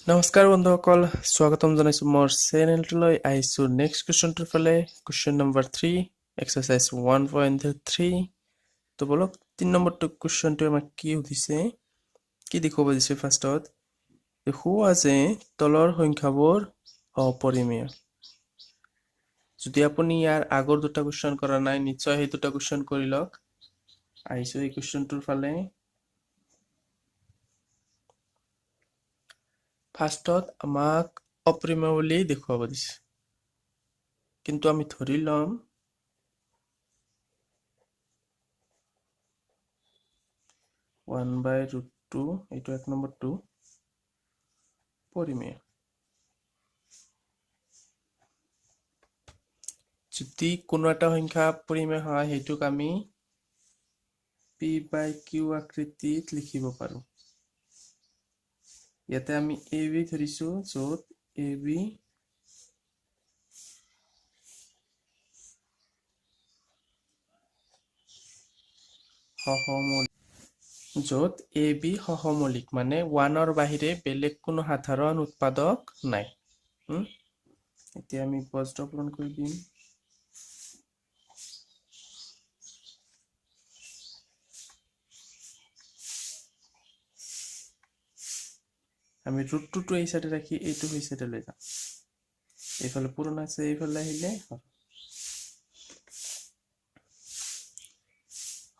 নমস্কাৰ বন্ধুসকল, স্বাগতম জনাইছো মোৰ চেনেলটোলৈ। আহিছো নেক্সট কুৱেশ্যনটোৰ ফালে। Question number 3, exercise 1.3। তো বলক 3 নম্বৰটো কুৱেশ্যনটো আমাক কি সুধিছে, কি দেখুৱাব দিছে। ফাৰ্ষ্টত দেখুওৱা যে তলৰ সংখ্যাবোৰ অপৰিমেয়। যদি আপুনি ইয়াৰ আগৰ দুটা কুৱেশ্যন কৰা নাই, নিশ্চয় সেই দুটা কুৱেশ্যন কৰি লওক। আহিছো এই কুৱেশ্যনটোৰ ফালে। ফাৰ্ষ্টত আমাক অপৰিমেয় বুলি দেখুৱাব দিছে, কিন্তু আমি ধৰি লম 1/√2, এইটো 1 নম্বৰটো পৰিমেয়। যদি কোনো এটা সংখ্যা পৰিমেয় হয়, সেইটোক আমি p/q আকৃতিত লিখিব পাৰো। ইয়াতে আমি ab ধৰিছো, য'ত ab সহমৌলিক, মানে 1ৰ বাহিৰে বেলেগ কোনো সাধাৰণ উৎপাদক নাই। এতিয়া আমি বজ্ৰকৰণ কৰি দিম। আমি √2টো এই সাইডে ৰাখি এইটো এই সাইডে লৈ যাম। এইফালে পূৰণ আছে, এইফালে আহিলে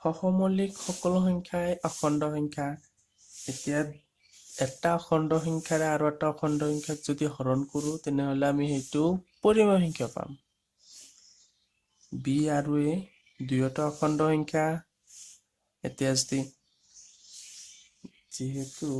সহমৌলিক সকলো সংখ্যাই অখণ্ড সংখ্যা। এতিয়া এটা অখণ্ড সংখ্যাৰে আৰু এটা অখণ্ড সংখ্যাক যদি হৰণ কৰো, তেনেহলে আমি সেইটো পৰিমেয় সংখ্যা পাম। b আৰু a দুয়োটা অখণ্ড সংখ্যা। এতিয়া যিহেতু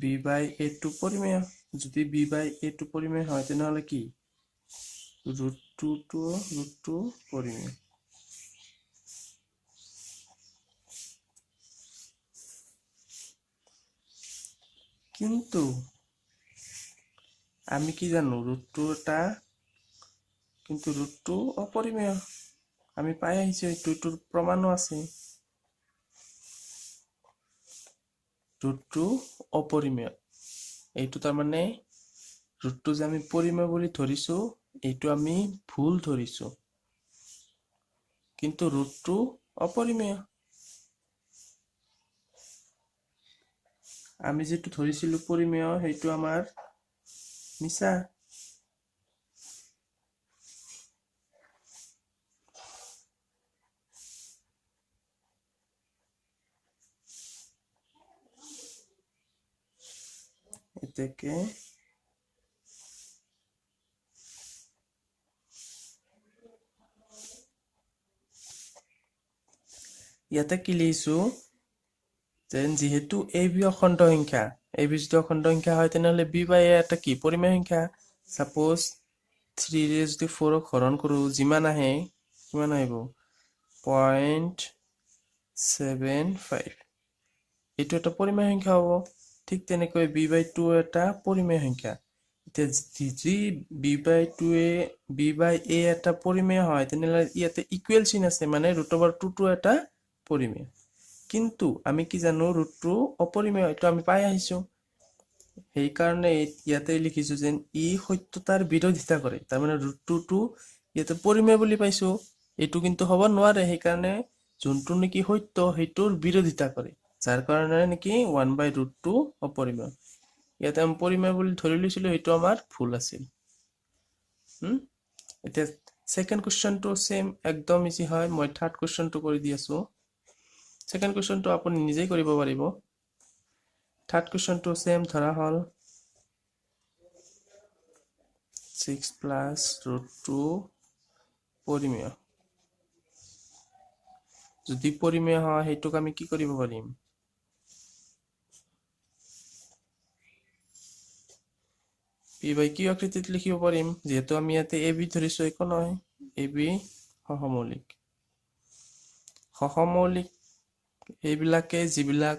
b/a2 পৰিমেয়। যদি b/a2 পৰিমেয় হয়, তেনেহলে কি √2 পৰিমেয়। কিন্তু আমি কি জানো, কিন্তু √2 অপৰিমেয়। আমি পাই আহিছো, এইটোৰ প্ৰমাণো আছে। √2 অপৰিমেয়। এইটো তাৰমানে √2 যে আমি পৰিমেয় বুলি ধৰিছো, এইটো আমি ভুল ধৰিছো, কিন্তু √2 অপৰিমেয়। আমি যেটো ধৰিছিলো পৰিমেয়, সেইটো আমাৰ মিছা। এতেকে ইয়াতে কি লিখিছো, যেন যেহেতু ab অখণ্ড সংখ্যা, ab যদি অখণ্ড সংখ্যা হয়, তেনেহলে b/a এটা কি পৰিমেয় সংখ্যা। সাপোজ 3 যদি 4ক হৰণ কৰো, যিমান আহে কিমান আহিব 0.75। এইটো এটা পৰিমেয় সংখ্যা হ'ব। ঠিক তেনেকৈ b/2 এটা পৰিমেয় সংখ্যা। এতিয়া যদি b/a এটা পৰিমেয় হয়, তেনেহলে ইয়াতে ইকুৱেল চিন আছে, মানে √2টো এটা পৰিমেয়। কিন্তু আমি কি জানো, √2 অপৰিমেয়, এইটো আমি পাই আহিছো। সেইকাৰণে ইয়াতে লিখিছো যেন ই সত্যতাৰ বিৰোধিতা কৰে। তাৰমানে √2টো ইয়াতে পৰিমেয় বুলি পাইছো, এইটো কিন্তু হ'ব নোৱাৰে। সেইকাৰণে যোনটো নেকি সত্য, সেইটোৰ বিৰোধিতা কৰে, যাৰ কাৰণে নেকি 1/√2 অপৰিমেয়। ইয়াতে আমি পৰিমেয় বুলি ধৰি লৈছিলো, সেইটো আমাৰ ভুল আছিল। এতিয়া সেকেন্ড কুৱেশ্যনটো সেম, একদম ইজি হয়। মই থাৰ্ড কুৱেশ্যনটো কৰি দি আছো। সেকেন্ড কুৱেশ্যনটো আপুনি নিজেই কৰিব পাৰিব। থাৰ্ড কুৱেশ্যনটো সেম ধৰা হল 6 + √2 পৰিমেয়। যদি পৰিমেয় হয়, সেইটোক আমি কি কৰিব পাৰিম, p/q আকৃতিত লিখিব পাৰিম। যেহেতু আমি ইয়াতে ab ধৰিছো, একো নহয়, ab সহমৌলিক। সহমৌলিক এইবিলাকে যিবিলাক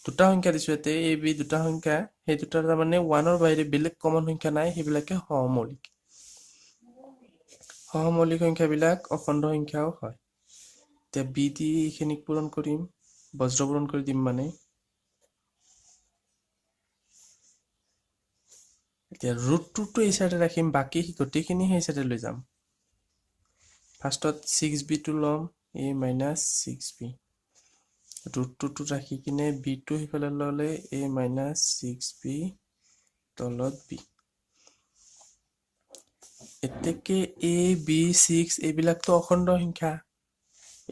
দুটা সংখ্যা দিছো ইয়াতে এই বি দুটা সংখ্যা সেই দুটাৰ তাৰমানে 1ৰ বাহিৰে বেলেগ কমন সংখ্যা নাই সেইবিলাকে সহমৌলিক সংখ্যাবিলাক অখণ্ড সংখ্যাও হয় এতিয়া বি দি এইখিনিক পূৰণ কৰিম বজ্ৰ পূৰণ কৰি দিম মানে এতিয়া √2 এই সাইডে ৰাখিম বাকি গোটেইখিনি সেই সাইডে লৈ যাম ফাৰ্ষ্টত 6b টো লম a - 6b √2 ৰাখি কিনে b টো হিফালে ললে a - 6b তলত b এতেকে a b 6 এইবিলাকতো অখণ্ড সংখ্যা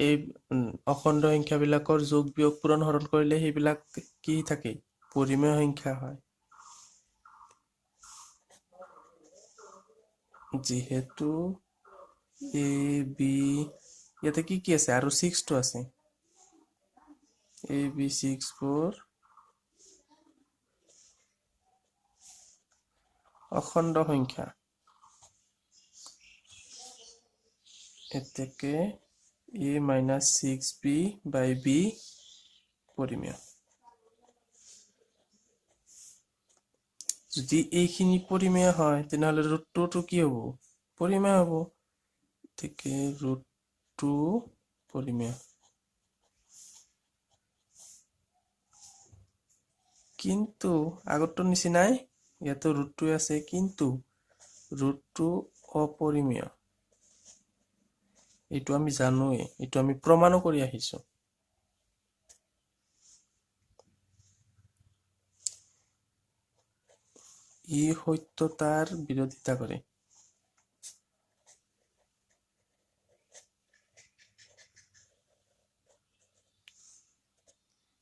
এই অখণ্ড সংখ্যাবিলাকৰ যোগ বিয়োগ পূৰণ হৰণ কৰিলে সেইবিলাক কি থাকে পৰিমেয় সংখ্যা হয় যেহেতু a b ইয়াতে কি আছে আৰু 6 টো আছে a b 6 বোৰ অখণ্ড সংখ্যা এতেকে a - 6b by b পৰিমেয় যদি এইখিনি পৰিমেয় হয় তেনেহলে √2 টো কি হ'ব পৰিমেয় হ'ব এতেকে √2 পৰিমেয় কিন্তু আগৰটো নিচিনাই ইয়াতো √2 আছে কিন্তু √2 অপৰিমেয় এইটো আমি জানোই এইটো আমি প্ৰমাণও কৰি আহিছো ই সত্যতাৰ বিৰোধিতা কৰে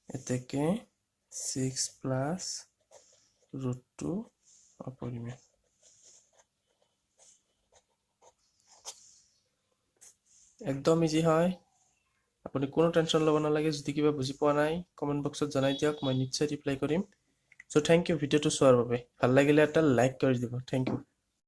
এতেকে 6 plus √2 অপৰিমেয় একদম ইজি হয় আপুনি কোনো টেনশন ল'ব নালাগে যদি কিবা বুজি পোৱা নাই কমেন্ট বক্সত জনাই দিয়ক মই নিশ্চয় ৰিপ্লাই কৰিম সো থ্যাংক ইউ ভিডিওটো চোৱাৰ বাবে ভাল লাগিলে এটা লাইক কৰি দিব থ্যাংক ইউ